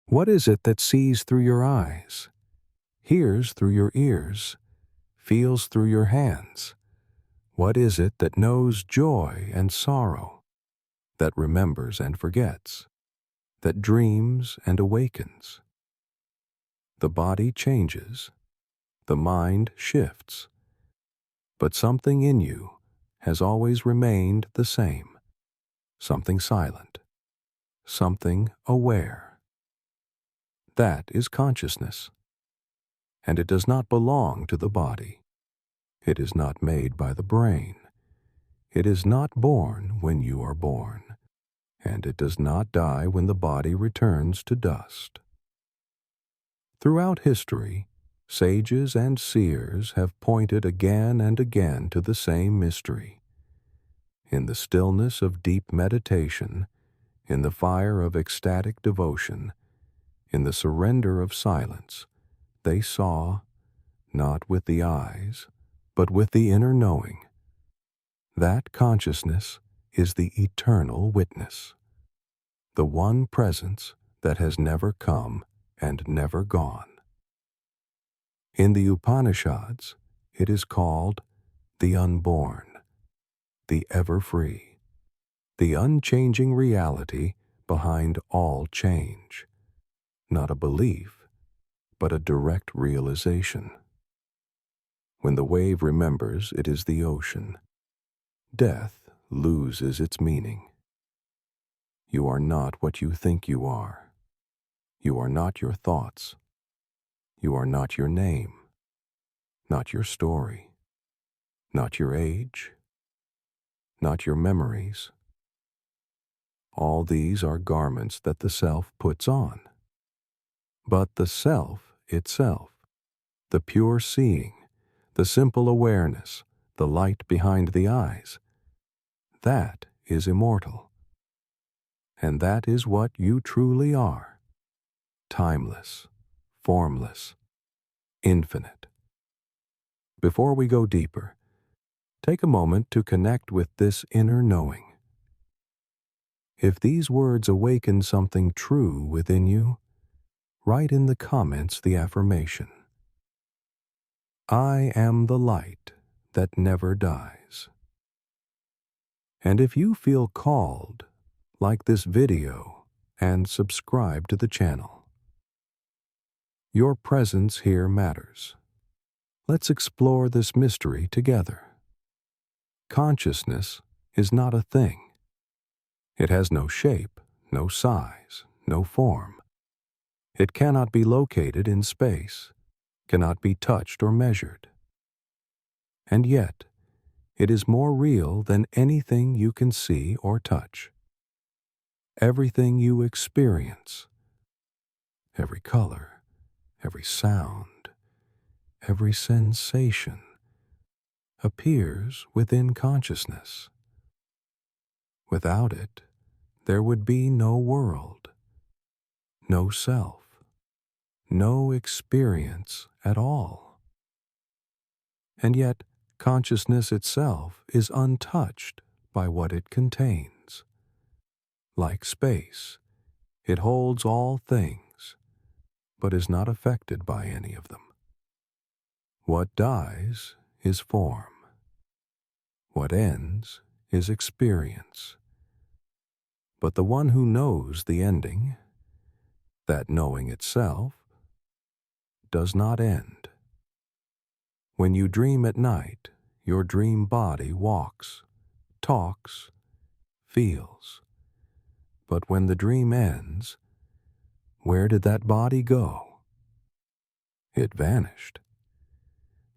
What is it that sees through your eyes, hears through your ears, feels through your hands? What is it that knows joy and sorrow, that remembers and forgets, that dreams and awakens? The body changes, the mind shifts, but something in you has always remained the same, something silent, something aware. That is consciousness, and it does not belong to the body. It is not made by the brain. It is not born when you are born, and it does not die when the body returns to dust. Throughout history, sages and seers have pointed again and again to the same mystery. In the stillness of deep meditation, in the fire of ecstatic devotion, in the surrender of silence, they saw, not with the eyes, but with the inner knowing. That consciousness is the eternal witness, the one presence that has never come and never gone. In the Upanishads, it is called the unborn, the ever-free, the unchanging reality behind all change, not a belief, but a direct realization. When the wave remembers it is the ocean, death loses its meaning. You are not what you think you are. You are not your thoughts. You are not your name, not your story, not your age, not your memories. All these are garments that the self puts on. But the self itself, the pure seeing, the simple awareness, the light behind the eyes, that is immortal. And that is what you truly are, timeless, formless, infinite. Before we go deeper, take a moment to connect with this inner knowing. If these words awaken something true within you, write in the comments the affirmation: I am the light that never dies. And if you feel called, like this video and subscribe to the channel. Your presence here matters. Let's explore this mystery together. Consciousness is not a thing. It has no shape, no size, no form. It cannot be located in space, cannot be touched or measured. And yet, it is more real than anything you can see or touch. Everything you experience, every color, every sound, every sensation, appears within consciousness. Without it, there would be no world, no self, no experience at all. And yet, consciousness itself is untouched by what it contains. Like space, it holds all things, but is not affected by any of them. What dies is form. What ends is experience. But the one who knows the ending, that knowing itself, does not end. When you dream at night, your dream body walks, talks, feels. But when the dream ends, where did that body go? It vanished.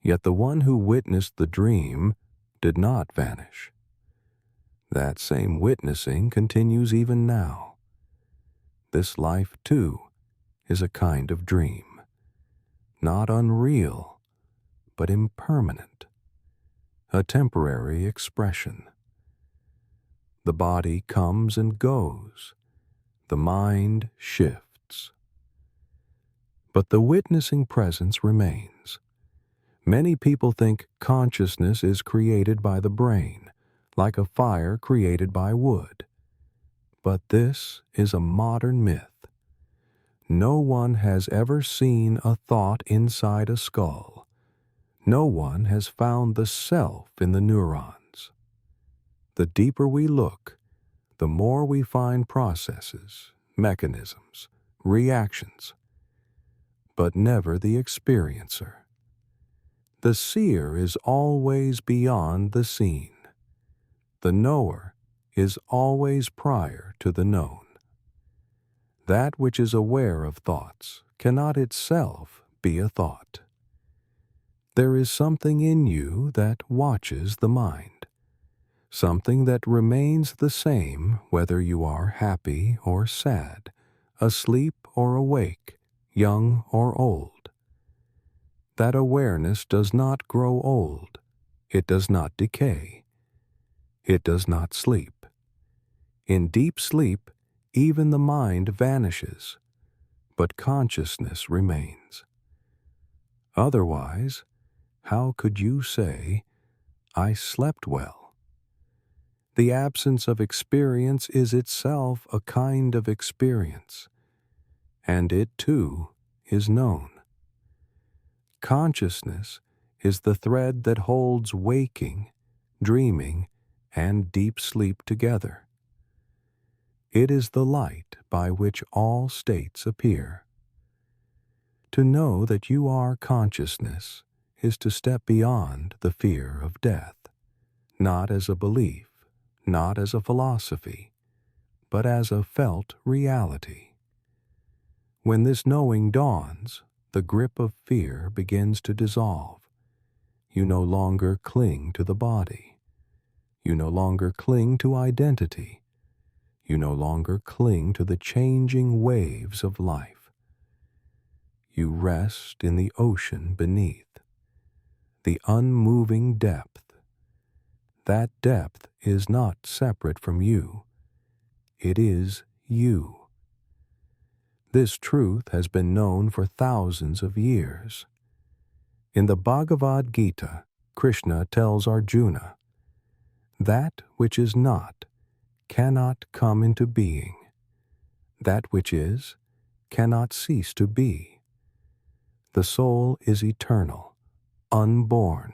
Yet the one who witnessed the dream did not vanish. That same witnessing continues even now. This life, too, is a kind of dream, not unreal, but impermanent, a temporary expression. The body comes and goes, the mind shifts. But the witnessing presence remains. Many people think consciousness is created by the brain, like a fire created by wood. But this is a modern myth. No one has ever seen a thought inside a skull. No one has found the self in the neurons. The deeper we look, the more we find processes, mechanisms, reactions, but never the experiencer. The seer is always beyond the seen. The knower is always prior to the known. That which is aware of thoughts cannot itself be a thought. There is something in you that watches the mind, something that remains the same whether you are happy or sad, asleep or awake, young or old. That awareness does not grow old. It does not decay. It does not sleep. In deep sleep, even the mind vanishes, but consciousness remains. Otherwise, how could you say, "I slept well"? The absence of experience is itself a kind of experience, and it too is known. Consciousness is the thread that holds waking, dreaming, and deep sleep together. It is the light by which all states appear. To know that you are consciousness is to step beyond the fear of death, not as a belief, not as a philosophy, but as a felt reality. When this knowing dawns, the grip of fear begins to dissolve. You no longer cling to the body. You no longer cling to identity. You no longer cling to the changing waves of life. You rest in the ocean beneath, the unmoving depth. That depth is not separate from you. It is you. This truth has been known for thousands of years. In the Bhagavad Gita, Krishna tells Arjuna, "That which is not cannot come into being. That which is cannot cease to be. The soul is eternal, unborn,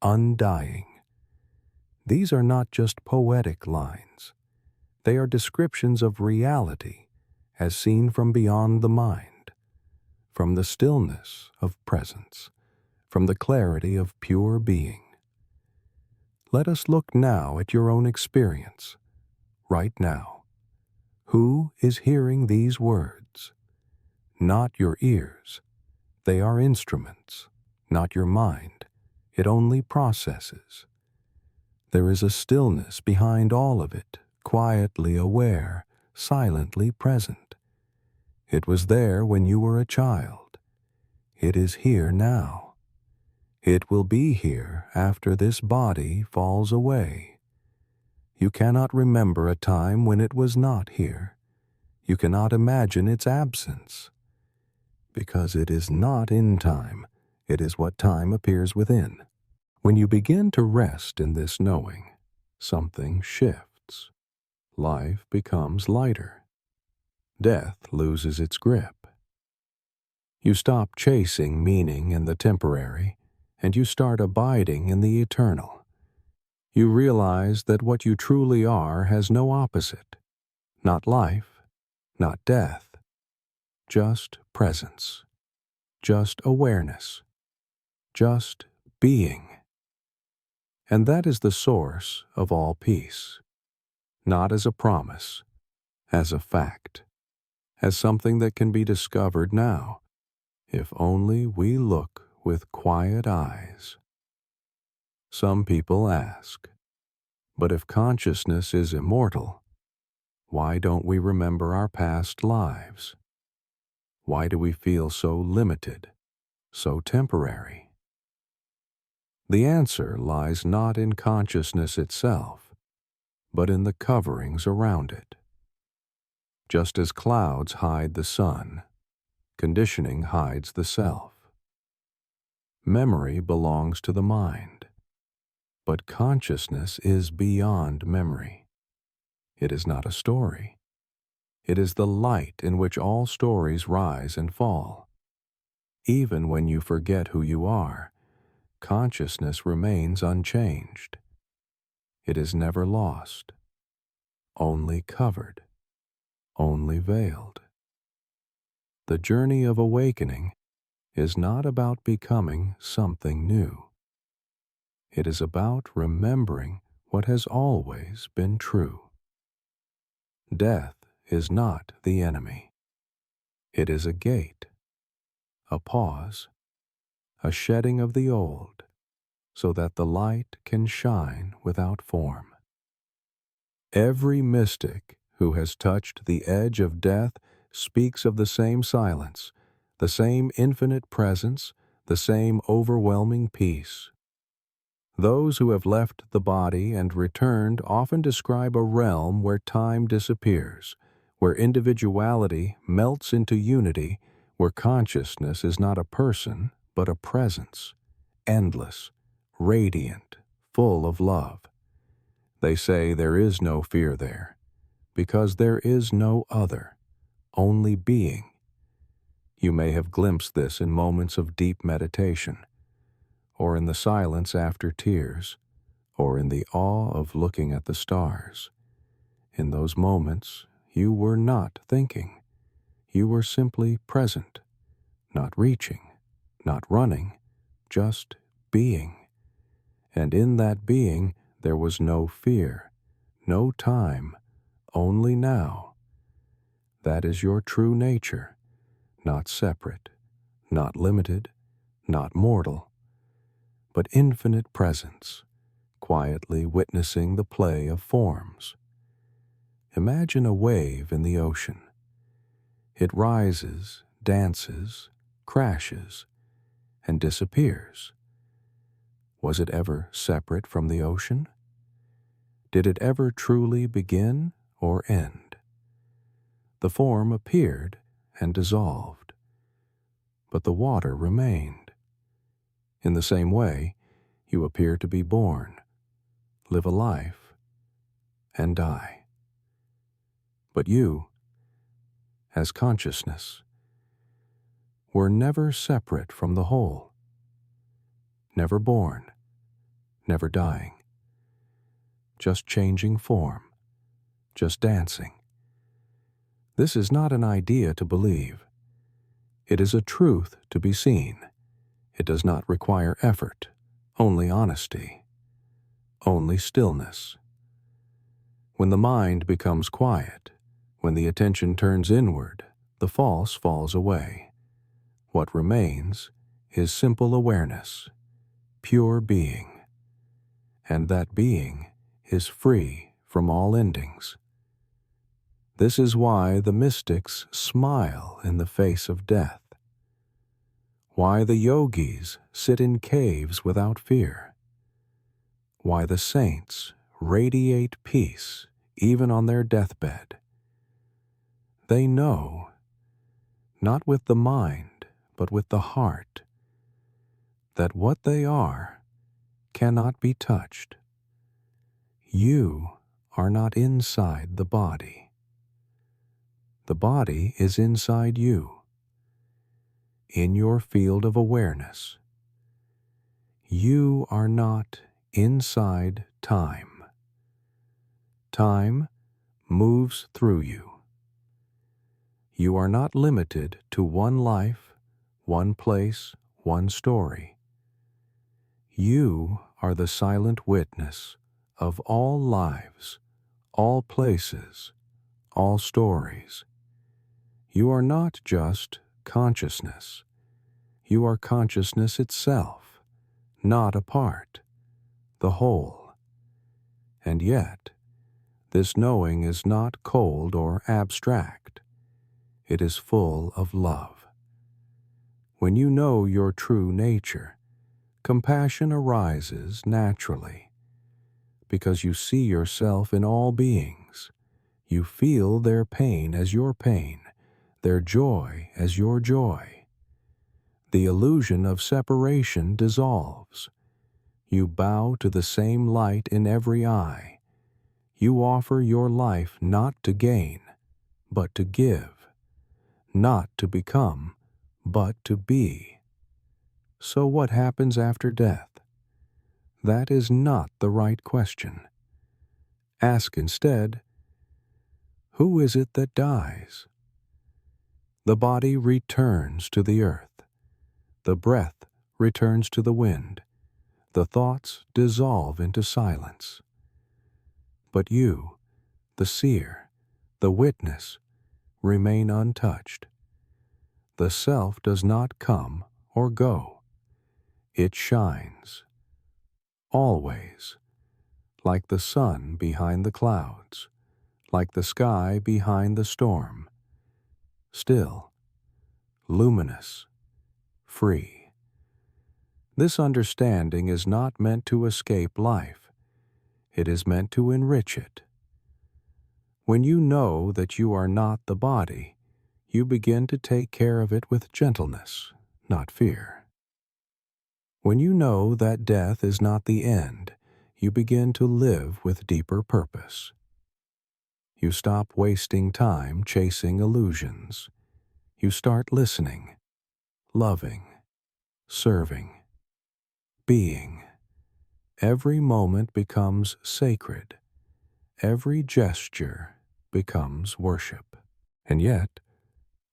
undying." These are not just poetic lines. They are descriptions of reality as seen from beyond the mind, from the stillness of presence, from the clarity of pure being. Let us look now at your own experience, right now. Who is hearing these words? Not your ears. They are instruments, not your mind. It only processes. There is a stillness behind all of it, quietly aware, silently present. It was there when you were a child. It is here now. It will be here after this body falls away. You cannot remember a time when it was not here. You cannot imagine its absence, because it is not in time. It is what time appears within. When you begin to rest in this knowing, something shifts. Life becomes lighter. Death loses its grip. You stop chasing meaning in the temporary, and you start abiding in the eternal. You realize that what you truly are has no opposite, not life, not death, just presence, just awareness, just being. And that is the source of all peace, not as a promise, as a fact, as something that can be discovered now, if only we look with quiet eyes. Some people ask, but if consciousness is immortal, why don't we remember our past lives? Why do we feel so limited, so temporary? The answer lies not in consciousness itself, but in the coverings around it. Just as clouds hide the sun, conditioning hides the self. Memory belongs to the mind, but consciousness is beyond memory. It is not a story. It is the light in which all stories rise and fall. Even when you forget who you are, consciousness remains unchanged. It is never lost, only covered, only veiled. The journey of awakening is not about becoming something new. It is about remembering what has always been true. Death is not the enemy. It is a gate, a pause, a shedding of the old, so that the light can shine without form. Every mystic who has touched the edge of death speaks of the same silence, the same infinite presence, the same overwhelming peace. Those who have left the body and returned often describe a realm where time disappears, where individuality melts into unity, where consciousness is not a person, but a presence, endless, radiant, full of love. They say there is no fear there, because there is no other, only being. You may have glimpsed this in moments of deep meditation, or in the silence after tears, or in the awe of looking at the stars. In those moments, you were not thinking. You were simply present, not reaching, not running, just being. And in that being, there was no fear, no time, only now. That is your true nature, not separate, not limited, not mortal, but infinite presence, quietly witnessing the play of forms. Imagine a wave in the ocean. It rises, dances, crashes, and disappears. Was it ever separate from the ocean? Did it ever truly begin or end? The form appeared and dissolved, but the water remained. In the same way, you appear to be born, live a life, and die. But you, as consciousness, were never separate from the whole, never born, never dying, just changing form, just dancing. This is not an idea to believe. It is a truth to be seen. It does not require effort, only honesty, only stillness. When the mind becomes quiet, when the attention turns inward, the false falls away. What remains is simple awareness, pure being, and that being is free from all endings. This is why the mystics smile in the face of death, why the yogis sit in caves without fear, why the saints radiate peace even on their deathbed. They know, not with the mind, but with the heart, that what they are cannot be touched. You are not inside the body. The body is inside you, in your field of awareness. You are not inside time. Time moves through you. You are not limited to one life, one place, one story. You are the silent witness of all lives, all places, all stories. You are not just consciousness. You are consciousness itself, not a part, the whole. And yet, this knowing is not cold or abstract. It is full of love. When you know your true nature, compassion arises naturally, because you see yourself in all beings. You feel their pain as your pain, their joy as your joy. The illusion of separation dissolves. You bow to the same light in every eye. You offer your life not to gain, but to give, not to become, but to be. So what happens after death? That is not the right question. Ask instead, who is it that dies? The body returns to the earth. The breath returns to the wind. The thoughts dissolve into silence. But you, the seer, the witness, remain untouched. The self does not come or go. It shines, always, like the sun behind the clouds, like the sky behind the storm, still, luminous, free. This understanding is not meant to escape life. It is meant to enrich it. When you know that you are not the body, you begin to take care of it with gentleness, not fear. When you know that death is not the end, you begin to live with deeper purpose. You stop wasting time chasing illusions. You start listening, loving, serving, being. Every moment becomes sacred. Every gesture becomes worship. And yet,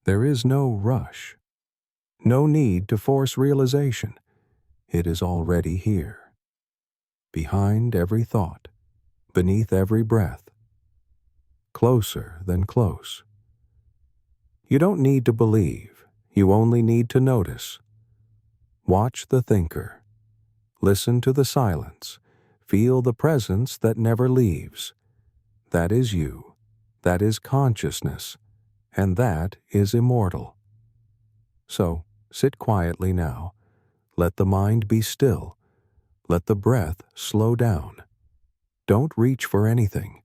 there is no rush, no need to force realization. It is already here, behind every thought, beneath every breath, closer than close. You don't need to believe, you only need to notice. Watch the thinker, listen to the silence, feel the presence that never leaves. That is you, that is consciousness, and that is immortal. So, sit quietly now. Let the mind be still. Let the breath slow down. Don't reach for anything.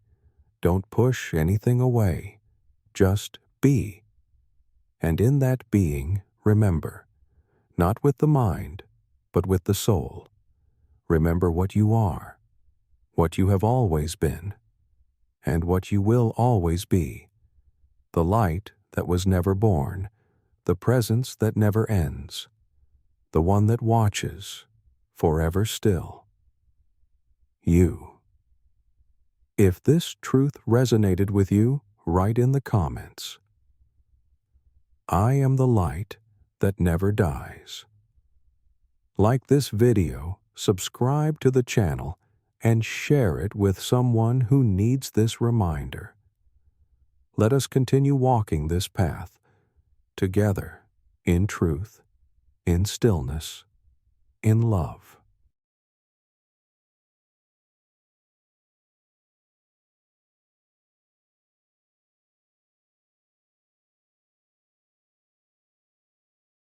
Don't push anything away. Just be. And in that being, remember, not with the mind, but with the soul. Remember what you are, what you have always been, and what you will always be. The light that was never born, the presence that never ends, the one that watches, forever still. You. If this truth resonated with you, write in the comments. I am the light that never dies. Like this video, subscribe to the channel, and share it with someone who needs this reminder. Let us continue walking this path, together, in truth, in stillness, in love.